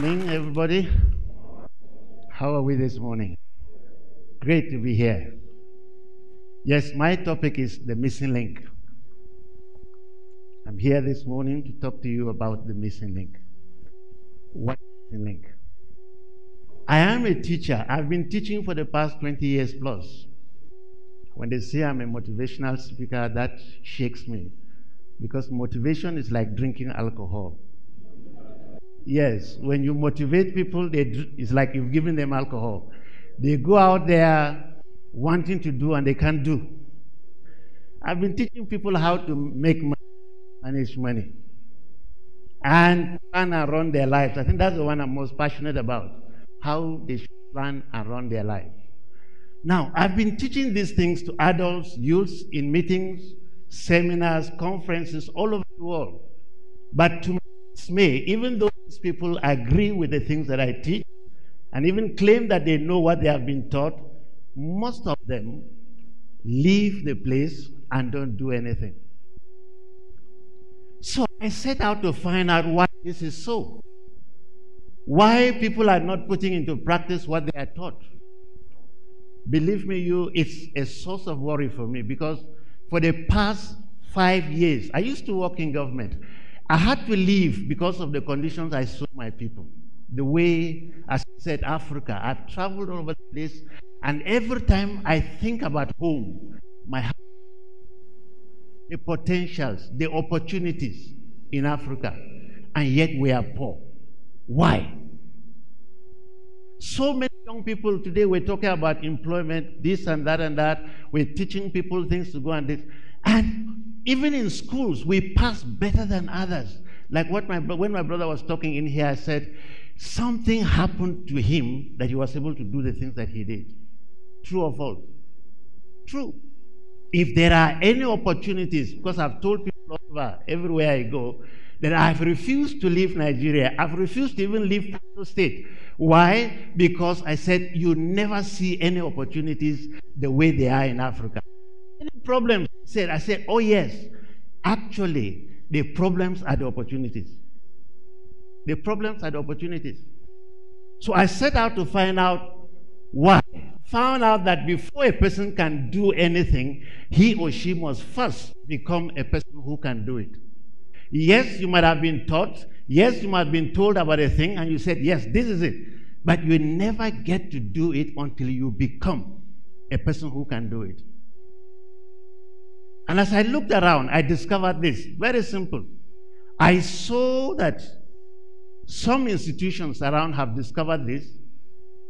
morning, everybody. How are we this morning? Great to be here. Yes, my topic is the missing link. I'm here this morning to talk to you about the missing link. What is the missing link? I am a teacher. I've been teaching for the past 20 years plus. When they say I'm a motivational speaker, that shakes me, because motivation is like drinking alcohol. Yes, when you motivate people, it's like you've given them alcohol. They go out there wanting to do and they can't do. I've been teaching people how to make money, manage money, and plan and run their lives. I think that's the one I'm most passionate about, how they should plan and run their life. Now, I've been teaching these things to adults, youths, in meetings, seminars, conferences all over the world. But to my dismay, even though these people agree with the things that I teach and even claim that they know what they have been taught, most of them leave the place and don't do anything. So I set out to find out why this is so. Why people are not putting into practice what they are taught. Believe me, it's a source of worry for me, because for the past 5 years, I used to work in government. I had to leave because of the conditions I saw my people. The way, as I said, Africa, I've traveled all over the place, and every time I think about home, the potentials, the opportunities in Africa, and yet we are poor. Why? So many young people today, we're talking about employment, this and that and that. We're teaching people things to go and this. And even in schools, we pass better than others. Like when my brother was talking in here, I said, something happened to him that he was able to do the things that he did. True or false? True. If there are any opportunities, because I've told people all over, everywhere I go, that I've refused to leave Nigeria. I've refused to even leave Plateau State. Why? Because I said, you never see any opportunities the way they are in Africa. Any problems? I said, oh yes. Actually, the problems are the opportunities. The problems are the opportunities. So I set out to find out why. Found out that before a person can do anything, he or she must first become a person who can do it. Yes, you might have been taught. Yes, you might have been told about a thing, and you said, yes, this is it. But you never get to do it until you become a person who can do it. And as I looked around, I discovered this. Very simple. I saw that some institutions around have discovered this,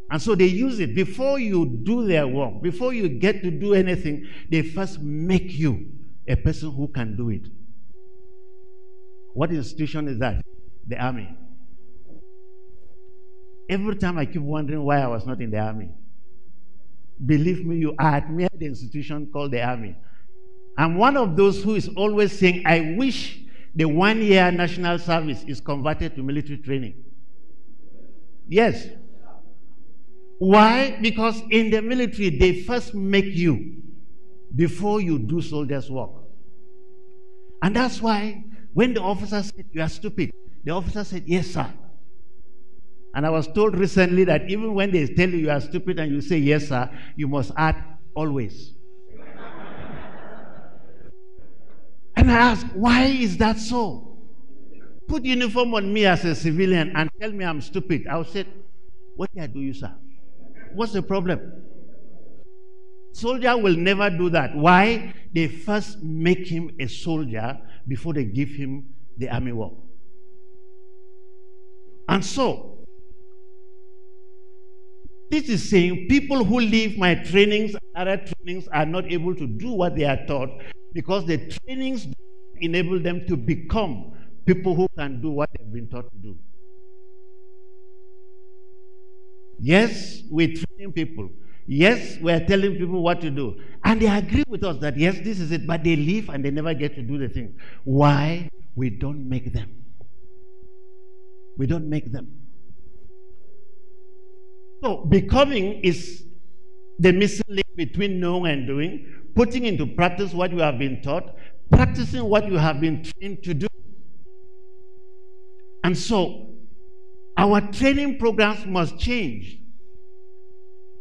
and so they use it. Before you do their work, before you get to do anything, they first make you a person who can do it. What institution is that? The army. Every time I keep wondering why I was not in the army. Believe me, I admire the institution called the army. I'm one of those who is always saying, I wish the 1-year national service is converted to military training. Yes. Why? Because in the military, they first make you before you do soldiers' work. And that's why when the officer said, you are stupid, the officer said, yes, sir. And I was told recently that even when they tell you are stupid and you say, yes, sir, you must add always. And I asked, why is that so? Put uniform on me as a civilian and tell me I'm stupid. I would say, what did I do you, sir? What's the problem? Soldier will never do that. Why? They first make him a soldier before they give him the army work. And so, this is saying people who leave my trainings and other trainings are not able to do what they are taught, because the trainings enable them to become people who can do what they've been taught to do. Yes, we're training people. Yes, we're telling people what to do. And they agree with us that, yes, this is it, but they leave and they never get to do the thing. Why? We don't make them. We don't make them. So, becoming is the missing link between knowing and doing, putting into practice what you have been taught, practicing what you have been trained to do. And so, Our training programs must change.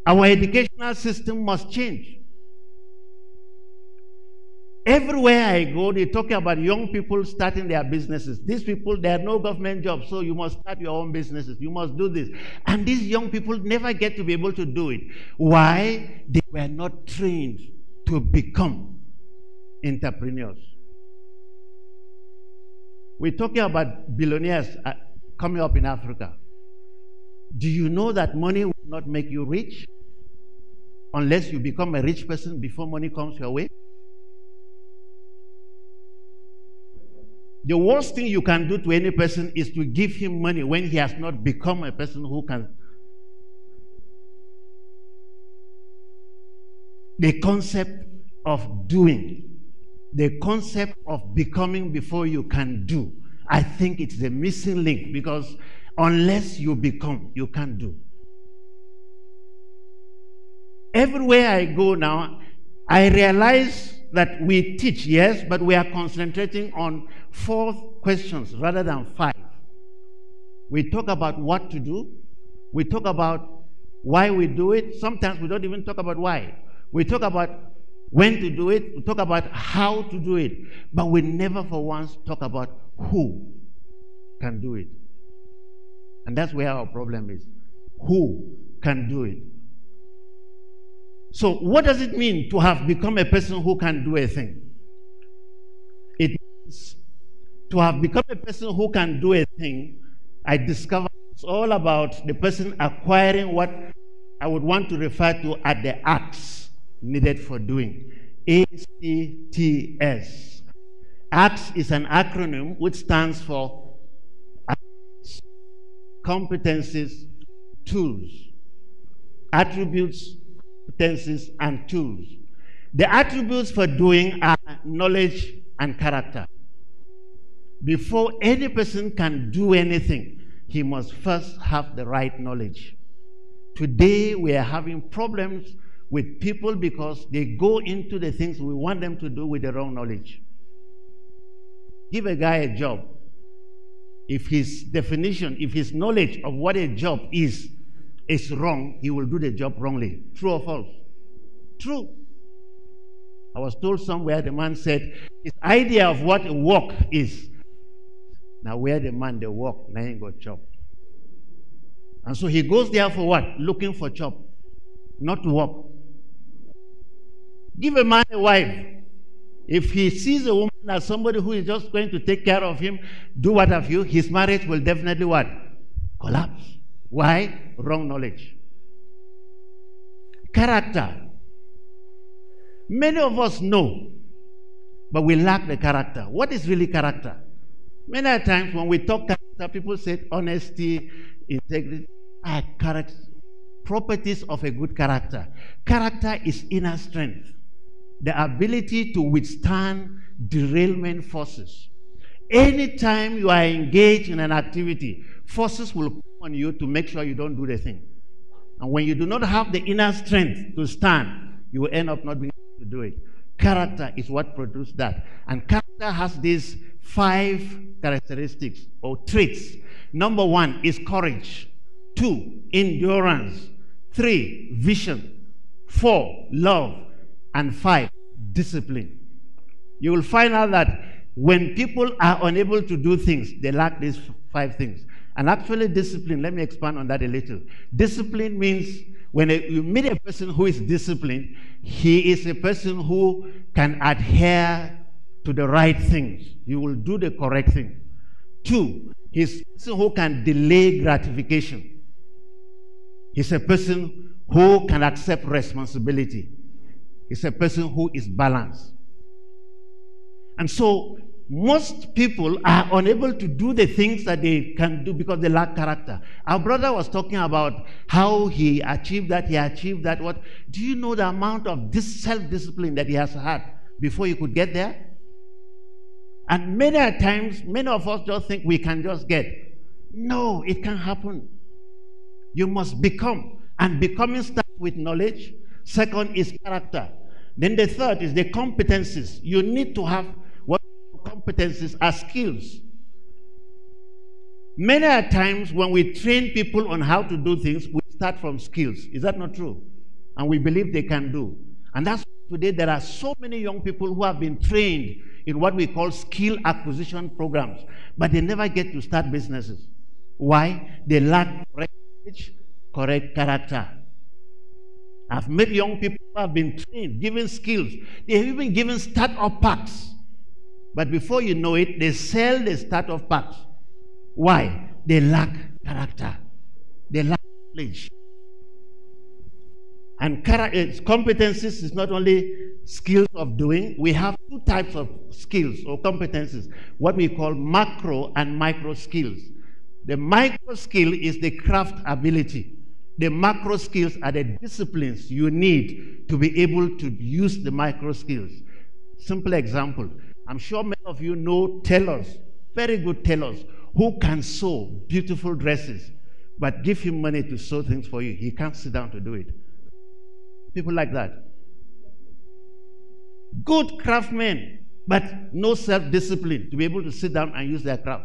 Our educational system must change. Everywhere I go, they talk about young people starting their businesses. These people, they have no government jobs, so you must start your own businesses. You must do this. And these young people never get to be able to do it. Why? They were not trained to become entrepreneurs. We're talking about billionaires coming up in Africa. Do you know that money will not make you rich unless you become a rich person before money comes your way? The worst thing you can do to any person is to give him money when he has not become a person who can. The concept of doing, the concept of becoming before you can do, I think it's the missing link, because unless you become, you can't do. Everywhere I go now, I realize that we teach, yes, but we are concentrating on 4 questions rather than 5. We talk about what to do. We talk about why we do it. Sometimes we don't even talk about why. We talk about when to do it. We talk about how to do it. But we never for once talk about who can do it. And that's where our problem is. Who can do it? So what does it mean to have become a person who can do a thing? It means to have become a person who can do a thing, I discovered it's all about the person acquiring what I would want to refer to as the acts needed for doing. ACTS. ACTS is an acronym which stands for competencies, tools, attributes, competencies, and tools. The attributes for doing are knowledge and character. Before any person can do anything, he must first have the right knowledge. Today, we are having problems with people because they go into the things we want them to do with the wrong knowledge. Give a guy a job. If his definition, if his knowledge of what a job is wrong, he will do the job wrongly. True or false? True. I was told somewhere the man said his idea of what a work is. Now where the man they work, now he ain't got job. And so he goes there for what? Looking for job, not to work. Give a man a wife. If he sees a woman as somebody who is just going to take care of him, do what have you, his marriage will definitely what? Collapse. Why? Wrong knowledge. Character. Many of us know, but we lack the character. What is really character? Many times when we talk character, people say honesty, integrity are character, properties of a good character. Character is inner strength, the ability to withstand derailment forces. Anytime you are engaged in an activity, forces will come on you to make sure you don't do the thing. And when you do not have the inner strength to stand, you will end up not being able to do it. Character is what produces that. And character has these 5 characteristics or traits. Number 1 is courage. 2, endurance. 3, vision. 4, love. And 5, discipline. You will find out that when people are unable to do things, they lack these 5 things. And actually discipline, let me expand on that a little. Discipline means when you meet a person who is disciplined, he is a person who can adhere to the right things. You will do the correct thing. 2, he's a person who can delay gratification. He's a person who can accept responsibility. He's a person who is balanced. And so most people are unable to do the things that they can do because they lack character. Our brother was talking about how he achieved that, What? Do you know the amount of this self-discipline that he has had before he could get there? And many times, many of us just think we can just get. No, it can't happen. You must become. And becoming starts with knowledge. Second is character. Then the third is the competencies. You need to have what competencies are skills. Many a times when we train people on how to do things, we start from skills. Is that not true? And we believe they can do. And that's why today there are so many young people who have been trained in what we call skill acquisition programs, but they never get to start businesses. Why? They lack correct knowledge, correct character. I've met young people who have been trained, given skills. They have even given start-up packs. But before you know it, they sell the start-up packs. Why? They lack character. They lack knowledge. And competencies is not only skills of doing. We have two types of skills or competencies, what we call macro and micro skills. The micro skill is the craft ability. The macro skills are the disciplines you need to be able to use the micro skills. Simple example. I'm sure many of you know tailors, very good tailors, who can sew beautiful dresses, but give him money to sew things for you. He can't sit down to do it. People like that. Good craftsmen, but no self-discipline to be able to sit down and use their craft.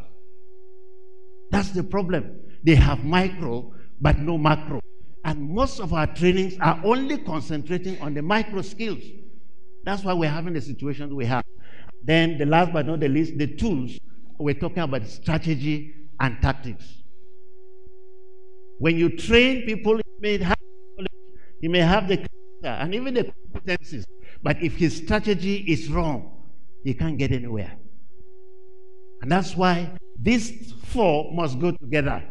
That's the problem. They have micro, but no macro. And most of our trainings are only concentrating on the micro skills. That's why we're having the situation we have. Then the last but not the least, the tools. We're talking about strategy and tactics. When you train people, he may have the character and even the competencies, but if his strategy is wrong, he can't get anywhere. And that's why these four must go together.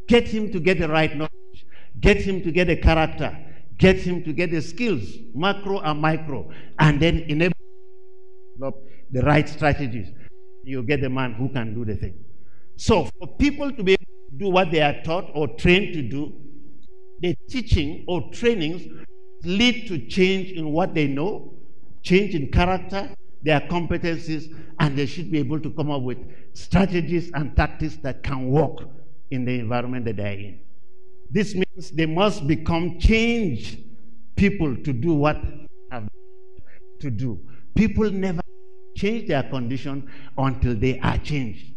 Get him to get the right knowledge, get him to get the character, get him to get the skills, macro and micro, and then enable the right strategies. You get the man who can do the thing. So for people to be able to do what they are taught or trained to do, the teaching or trainings lead to change in what they know, change in character, their competencies, and they should be able to come up with strategies and tactics that can work in the environment that they're in. This means they must become changed people to do what they have to do. People never change their condition until they are changed.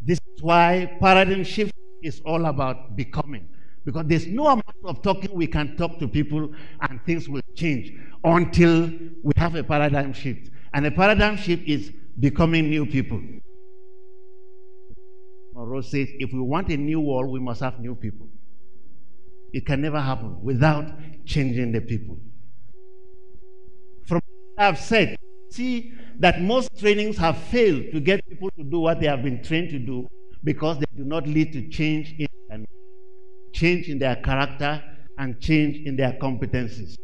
This is why paradigm shift is all about becoming. Because there's no amount of talking we can talk to people and things will change until we have a paradigm shift. And a paradigm shift is becoming new people. Monroe says, if we want a new world, we must have new people. It can never happen without changing the people. From what I've said, see that most trainings have failed to get people to do what they have been trained to do because they do not lead to change in their character and change in their competencies.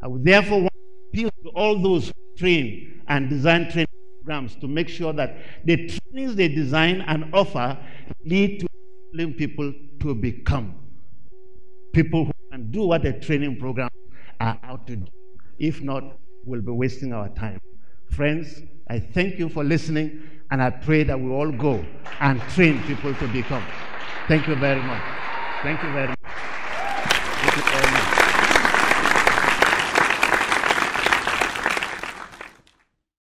I would therefore want to appeal to all those who train and design training programs to make sure that the trainings they design and offer lead to enabling people to become people who can do what the training programs are out to do. If not, we'll be wasting our time. Friends, I thank you for listening, and I pray that we all go and train people to become. Thank you very much. Thank you very much.